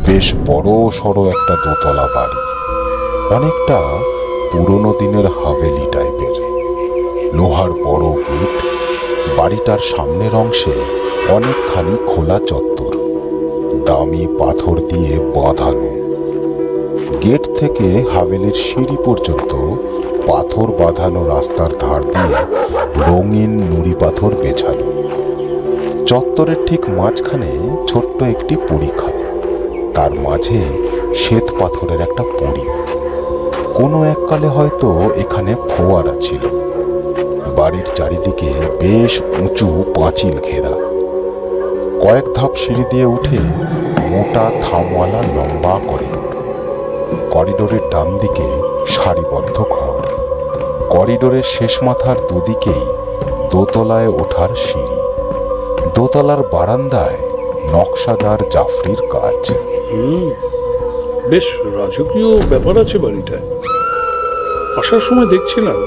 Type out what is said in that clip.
বেশ বড় সড়ো একটা দোতলা বাড়ি, অনেকটা পুরনো দিনের হাভেলি টাইপের। লোহার বড় গেট, বাড়িটার সামনের অংশে অনেকখানি খোলা চত্বর, দামি পাথর দিয়ে বাঁধানো। গেট থেকে হাভেলির সিঁড়ি পর্যন্ত পাথর বাঁধানো রাস্তার ধার দিয়ে রঙিন নুড়ি পাথর বেছানো। চত্বরের ঠিক মাঝখানে ছোট্ট একটি পরিখা, তার মাঝে শ্বেত পাথরের একটা পরী। কোনো এককালে হয়তো এখানে ফোয়ারা ছিল। বাড়ির চারিদিকে বেশ উঁচু পাঁচিল ঘেরা। কয়েক ধাপ সিঁড়ি দিয়ে উঠে মোটা থামওয়ালা লম্বা করিডোর। করিডোরের ডান দিকে সারিবদ্ধ ঘর। করিডোরের শেষ মাথার দুদিকেই দোতলায় ওঠার সিঁড়ি। দোতলার বারান্দায় নকশাদার জাফরির কাজ। বেশ রাজকীয় ব্যাপার আছে বাড়িটায়। আসার সময় দেখছিলাম